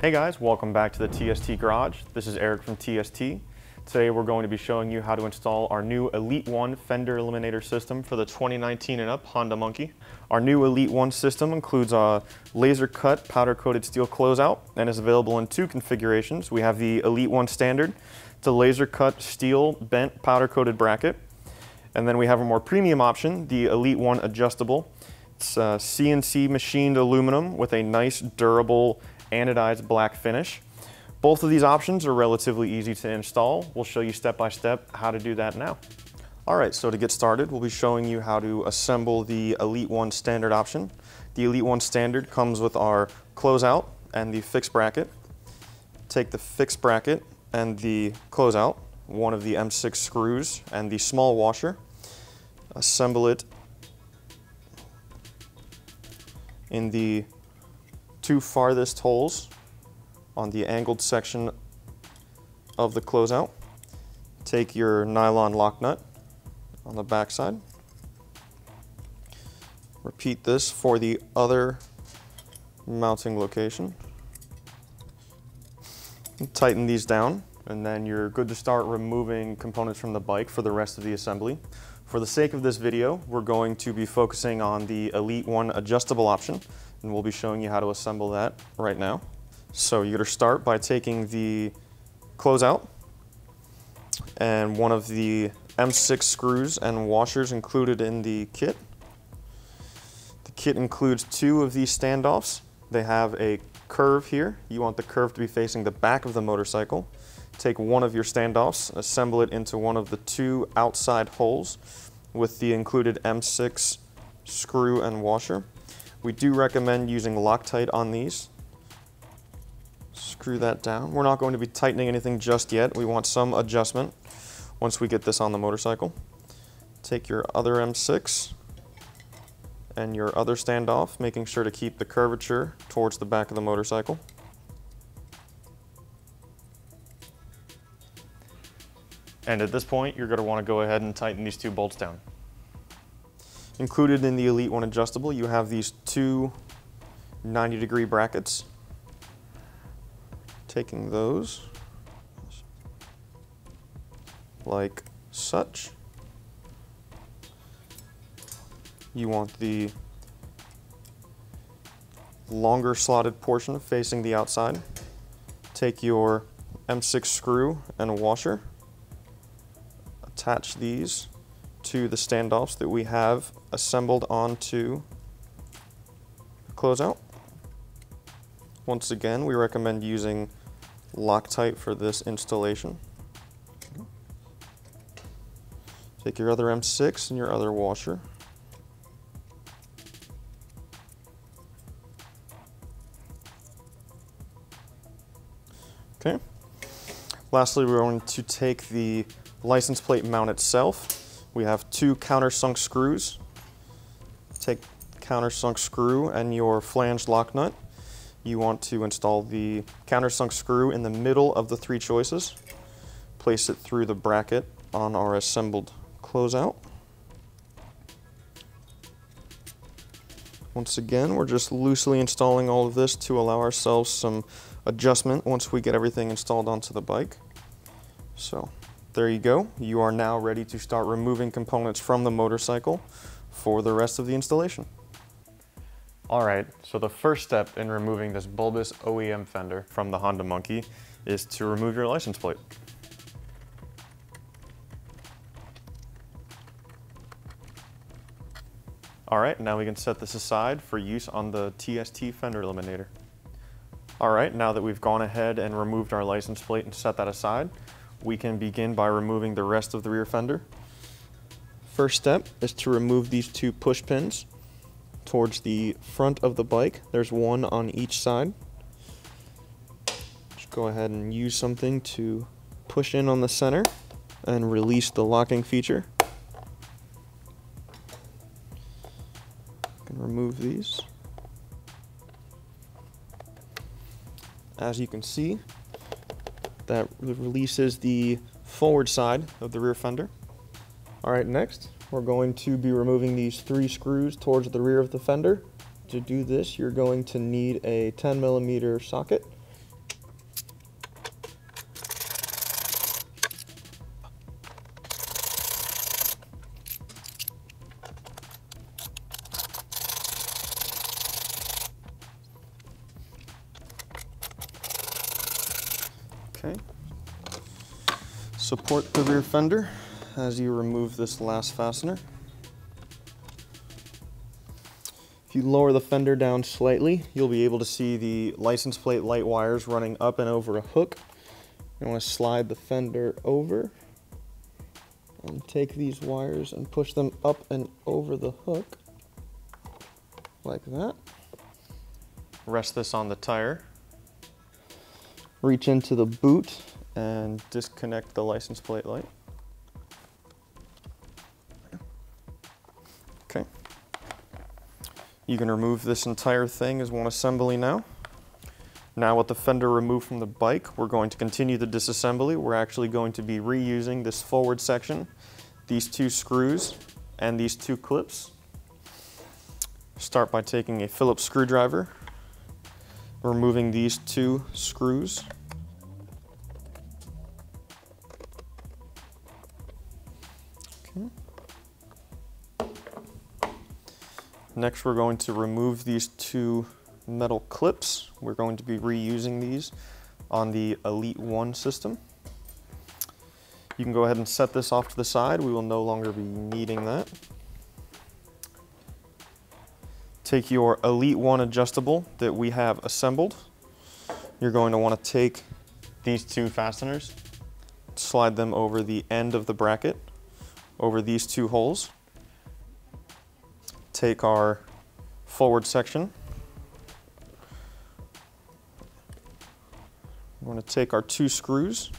Hey guys, welcome back to the TST Garage. This is Eric from TST. Today we're going to be showing you how to install our new Elite-1 Fender Eliminator system for the 2019 and up Honda Monkey. Our new Elite-1 system includes a laser cut powder coated steel closeout and is available in two configurations. We have the Elite-1 Standard. It's a laser cut steel bent powder coated bracket. And then we have a more premium option, the Elite-1 Adjustable. It's CNC machined aluminum with a nice durable anodized black finish. Both of these options are relatively easy to install. We'll show you step by step how to do that now. All right, so to get started, we'll be showing you how to assemble the Elite-1 Standard option. The Elite-1 Standard comes with our closeout and the fixed bracket. Take the fixed bracket and the closeout, one of the M6 screws and the small washer, assemble it in the two farthest holes on the angled section of the closeout. Take your nylon lock nut on the back side. Repeat this for the other mounting location. Tighten these down, and then you're good to start removing components from the bike for the rest of the assembly. For the sake of this video, we're going to be focusing on the Elite-1 Adjustable option, and we'll be showing you how to assemble that right now. So you're going to start by taking the closeout and one of the M6 screws and washers included in the kit. The kit includes two of these standoffs. They have a curve here. You want the curve to be facing the back of the motorcycle. Take one of your standoffs, assemble it into one of the two outside holes with the included M6 screw and washer. We do recommend using Loctite on these. Screw that down. We're not going to be tightening anything just yet. We want some adjustment once we get this on the motorcycle. Take your other M6 and your other standoff, making sure to keep the curvature towards the back of the motorcycle. And at this point, you're going to want to go ahead and tighten these two bolts down. Included in the Elite-1 Adjustable, you have these two 90-degree brackets. Taking those like such. You want the longer slotted portion facing the outside. Take your M6 screw and washer. Attach these to the standoffs that we have assembled onto the closeout. Once again, we recommend using Loctite for this installation. Take your other M6 and your other washer. Okay. Lastly, we're going to take the license plate mount itself. We have two countersunk screws. Take the countersunk screw and your flanged lock nut. You want to install the countersunk screw in the middle of the three choices. Place it through the bracket on our assembled closeout. Once again, we're just loosely installing all of this to allow ourselves some adjustment once we get everything installed onto the bike. So there you go. You are now ready to start removing components from the motorcycle for the rest of the installation. Alright, so the first step in removing this bulbous OEM fender from the Honda Monkey is to remove your license plate. Alright, now we can set this aside for use on the TST Fender Eliminator. Alright, now that we've gone ahead and removed our license plate and set that aside, we can begin by removing the rest of the rear fender. First step is to remove these two push pins towards the front of the bike. There's one on each side. Just go ahead and use something to push in on the center and release the locking feature. Can remove these. As you can see, that releases the forward side of the rear fender. Alright, next we're going to be removing these three screws towards the rear of the fender. To do this, you're going to need a 10mm socket. Okay. Support the rear fender as you remove this last fastener. If you lower the fender down slightly, you'll be able to see the license plate light wires running up and over a hook. You want to slide the fender over and take these wires and push them up and over the hook like that. Rest this on the tire. Reach into the boot and disconnect the license plate light. Okay. You can remove this entire thing as one assembly now. Now with the fender removed from the bike, we're going to continue the disassembly. We're actually going to be reusing this forward section, these two screws, and these two clips. Start by taking a Phillips screwdriver, removing these two screws. Okay. Next, we're going to remove these two metal clips. We're going to be reusing these on the Elite-1 system. You can go ahead and set this off to the side. We will no longer be needing that. Take your Elite-1 adjustable that we have assembled. You're going to want to take these two fasteners, slide them over the end of the bracket, over these two holes. Take our forward section. We're going to take our two screws,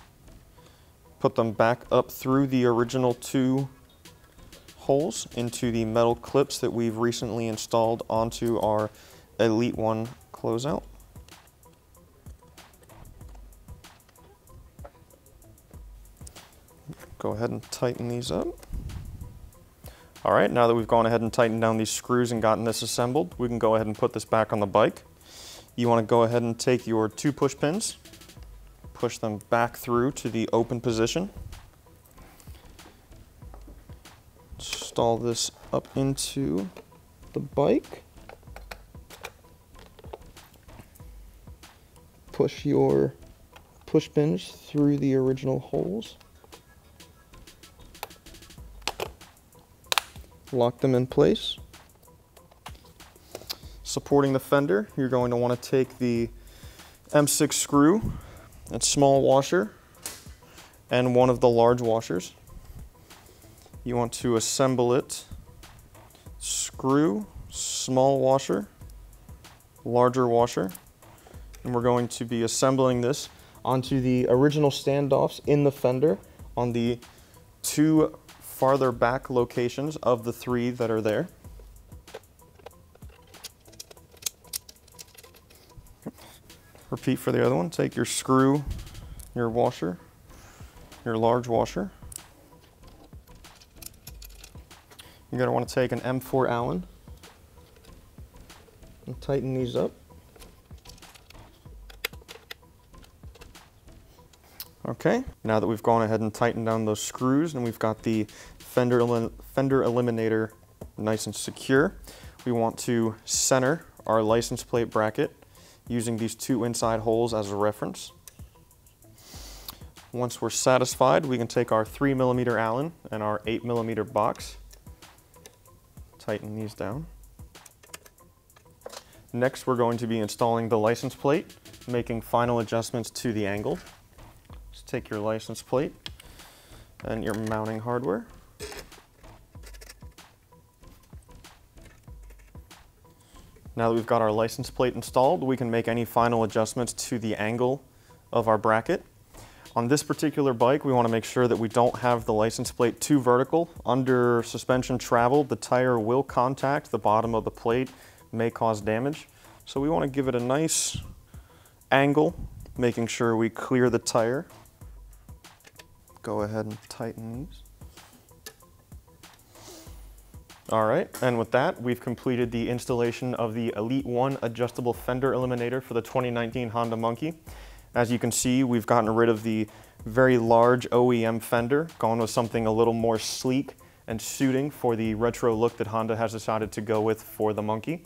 put them back up through the original two holes into the metal clips that we've recently installed onto our Elite-1 closeout. Go ahead and tighten these up. All right, now that we've gone ahead and tightened down these screws and gotten this assembled, we can go ahead and put this back on the bike. You want to go ahead and take your two push pins, push them back through to the open position. Install this up into the bike. Push your push pins through the original holes. Lock them in place. Supporting the fender, you're going to want to take the M6 screw and small washer and one of the large washers. You want to assemble it, screw, small washer, larger washer, and we're going to be assembling this onto the original standoffs in the fender on the two farther back locations of the three that are there. Repeat for the other one. Take your screw, your washer, your large washer. You're going to want to take an M4 Allen and tighten these up. Okay, now that we've gone ahead and tightened down those screws and we've got the Fender Eliminator nice and secure, we want to center our license plate bracket using these two inside holes as a reference. Once we're satisfied, we can take our 3mm Allen and our 8mm box, tighten these down. Next, we're going to be installing the license plate, making final adjustments to the angle. Just take your license plate and your mounting hardware. Now that we've got our license plate installed, we can make any final adjustments to the angle of our bracket. On this particular bike, we want to make sure that we don't have the license plate too vertical. Under suspension travel, the tire will contact the bottom of the plate, may cause damage. So we want to give it a nice angle, making sure we clear the tire. Go ahead and tighten these. All right, and with that, we've completed the installation of the Elite-1 adjustable fender eliminator for the 2019 Honda Monkey. As you can see, we've gotten rid of the very large OEM fender, gone with something a little more sleek and suiting for the retro look that Honda has decided to go with for the Monkey.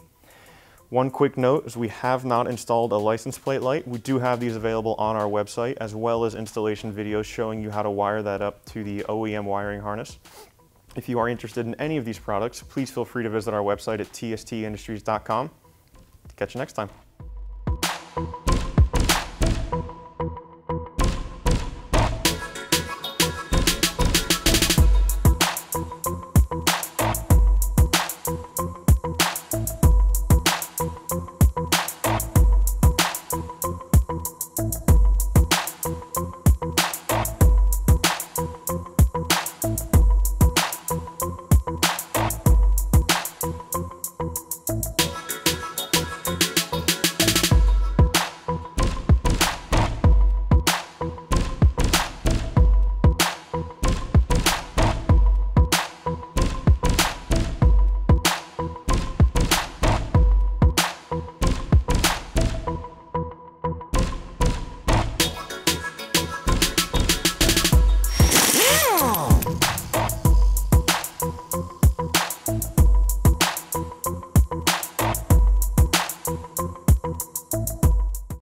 One quick note is we have not installed a license plate light. We do have these available on our website, as well as installation videos showing you how to wire that up to the OEM wiring harness. If you are interested in any of these products, please feel free to visit our website at tstindustries.com. Catch you next time.